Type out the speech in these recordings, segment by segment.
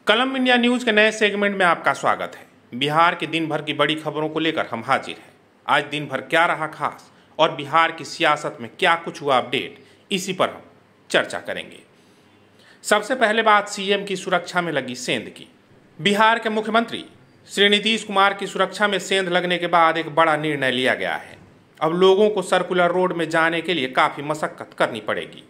कलम India news के नए सेगमेंट में आपका स्वागत है। बिहार के दिन भर की बड़ी खबरों को लेकर हम हाजिर हैं। आज दिन भर क्या रहा खास और बिहार की सियासत में क्या कुछ हुआ अपडेट, इसी पर हम चर्चा करेंगे। सबसे पहले बात सीएम की सुरक्षा में लगी सेंध की। बिहार के मुख्यमंत्री श्री नीतीश कुमार की सुरक्षा में सेंध लगने के बाद एक बड़ा निर्णय लिया गया है। अब लोगों को सर्कुलर रोड में जाने के लिए काफी मशक्कत करनी पड़ेगी।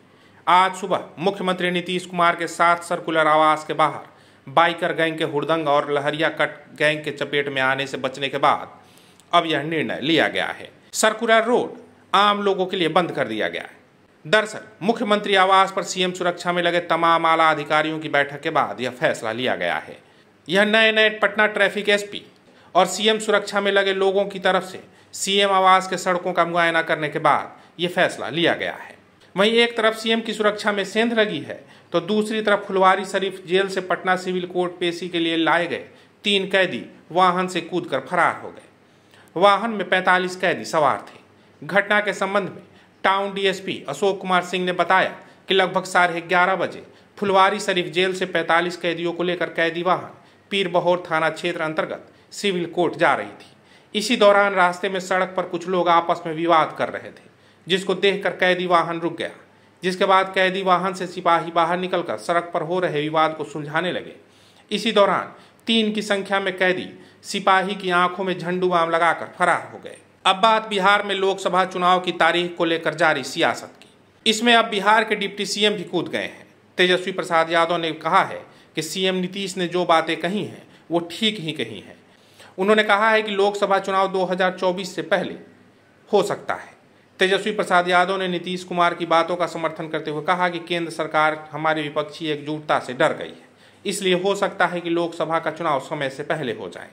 आज सुबह मुख्यमंत्री नीतीश कुमार के साथ सर्कुलर आवास के बाहर बाइकर गैंग के हुड़दंग और लहरिया कट गैंग के चपेट में आने से बचने के बाद अब यह निर्णय लिया गया है। सर्कुलर रोड आम लोगों के लिए बंद कर दिया गया है। दरअसल मुख्यमंत्री आवास पर सीएम सुरक्षा में लगे तमाम आला अधिकारियों की बैठक के बाद यह फैसला लिया गया है। यह नए पटना ट्रैफिक एसपी और सीएम सुरक्षा में लगे लोगों की तरफ से सीएम आवास के सड़कों का मुआयना करने के बाद यह फैसला लिया गया है। वहीं एक तरफ सीएम की सुरक्षा में सेंध लगी है तो दूसरी तरफ फुलवारी शरीफ जेल से पटना सिविल कोर्ट पेशी के लिए लाए गए 3 कैदी वाहन से कूदकर फरार हो गए। वाहन में 45 कैदी सवार थे। घटना के संबंध में टाउन डीएसपी अशोक कुमार सिंह ने बताया कि लगभग 11:30 बजे फुलवारी शरीफ जेल से 45 कैदियों को लेकर कैदी वाहन पीर बहोर थाना क्षेत्र अंतर्गत सिविल कोर्ट जा रही थी। इसी दौरान रास्ते में सड़क पर कुछ लोग आपस में विवाद कर रहे थे, जिसको देखकर कैदी वाहन रुक गया। जिसके बाद कैदी वाहन से सिपाही बाहर निकलकर सड़क पर हो रहे विवाद को सुलझाने लगे। इसी दौरान 3 की संख्या में कैदी सिपाही की आंखों में झंडू बाम लगाकर फरार हो गए। अब बात बिहार में लोकसभा चुनाव की तारीख को लेकर जारी सियासत की। इसमें अब बिहार के डिप्टी सीएम भी कूद गए हैं। तेजस्वी प्रसाद यादव ने कहा है कि सीएम नीतीश ने जो बातें कही हैं वो ठीक ही कही हैं। उन्होंने कहा है कि लोकसभा चुनाव 2024 से पहले हो सकता है। तेजस्वी प्रसाद यादव ने नीतीश कुमार की बातों का समर्थन करते हुए कहा कि केंद्र सरकार हमारी विपक्षी एकजुटता से डर गई है, इसलिए हो सकता है कि लोकसभा का चुनाव समय से पहले हो जाए।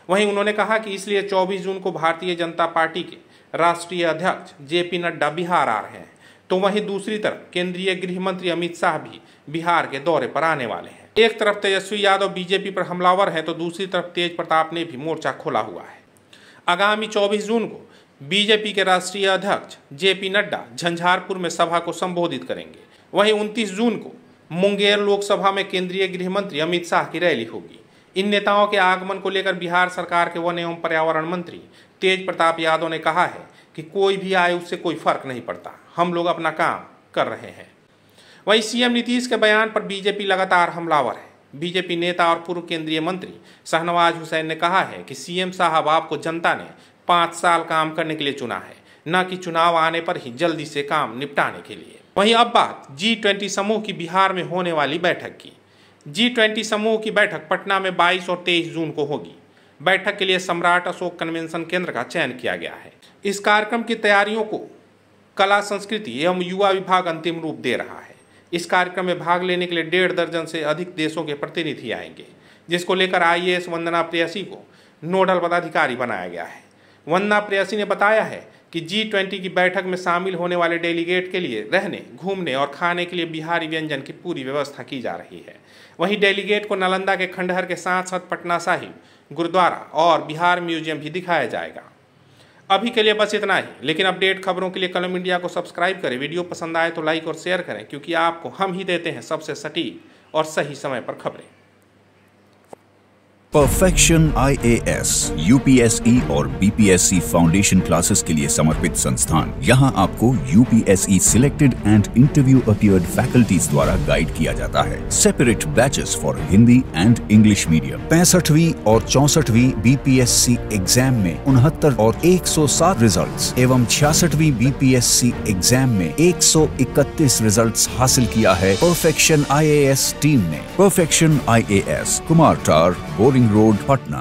वहीं उन्होंने कहा कि इसलिए 24 जून को भारतीय जनता पार्टी के राष्ट्रीय अध्यक्ष जेपी नड्डा बिहार आ रहे हैं। तो वहीं दूसरी तरफ केंद्रीय गृह मंत्री अमित शाह भी बिहार के दौरे पर आने वाले हैं। एक तरफ तेजस्वी यादव बीजेपी पर हमलावर है तो दूसरी तरफ तेज प्रताप ने भी मोर्चा खोला हुआ है। आगामी 24 जून को बीजेपी के राष्ट्रीय अध्यक्ष जेपी नड्डा झंझारपुर में सभा को संबोधित करेंगे। वहीं 29 जून को मुंगेर लोकसभा में केंद्रीय गृह मंत्री अमित शाह की रैली होगी। इन नेताओं के आगमन को लेकर बिहार सरकार के वन एवं पर्यावरण मंत्री तेज प्रताप यादव ने कहा है कि कोई भी आए उससे कोई फर्क नहीं पड़ता, हम लोग अपना काम कर रहे हैं। वहीं सीएम नीतीश के बयान पर बीजेपी लगातार हमलावर है। बीजेपी नेता और पूर्व केंद्रीय मंत्री शाहनवाज हुसैन ने कहा है कि सीएम साहब आपको जनता ने 5 साल काम करने के लिए चुना है, न कि चुनाव आने पर ही जल्दी से काम निपटाने के लिए। वहीं अब बात G20 समूह की बिहार में होने वाली बैठक की। G20 समूह की बैठक पटना में 22 और 23 जून को होगी। बैठक के लिए सम्राट अशोक कन्वेंशन केंद्र का चयन किया गया है। इस कार्यक्रम की तैयारियों को कला संस्कृति एवं युवा विभाग अंतिम रूप दे रहा है। इस कार्यक्रम में भाग लेने के लिए 1.5 दर्जन से अधिक देशों के प्रतिनिधि आएंगे, जिसको लेकर IAS वंदना प्रेयसी को नोडल पदाधिकारी बनाया गया है। वंदना प्रेयसी ने बताया है कि G20 की बैठक में शामिल होने वाले डेलीगेट के लिए रहने, घूमने और खाने के लिए बिहारी व्यंजन की पूरी व्यवस्था की जा रही है। वहीं डेलीगेट को नालंदा के खंडहर के साथ साथ पटना साहिब, गुरुद्वारा और बिहार म्यूजियम भी दिखाया जाएगा। अभी के लिए बस इतना ही, लेकिन अपडेट खबरों के लिए कलम इंडिया को सब्सक्राइब करें। वीडियो पसंद आए तो लाइक और शेयर करें, क्योंकि आपको हम ही देते हैं सबसे सटीक और सही समय पर खबरें। परफेक्शन IAS UPSE और BPSC फाउंडेशन क्लासेस के लिए समर्पित संस्थान। यहाँ आपको UPSE selected and interview appeared faculties द्वारा गाइड किया जाता है। Separate batches for Hindi and English medium. 65वीं और 64वीं BPSC एग्जाम में 69 और 107 रिजल्ट्स एवं 66वीं BPSC एग्जाम में 131 रिजल्ट्स हासिल किया है परफेक्शन IAS टीम ने। परफेक्शन IAS, कुमार टार, बोरिंग रोड, पटना।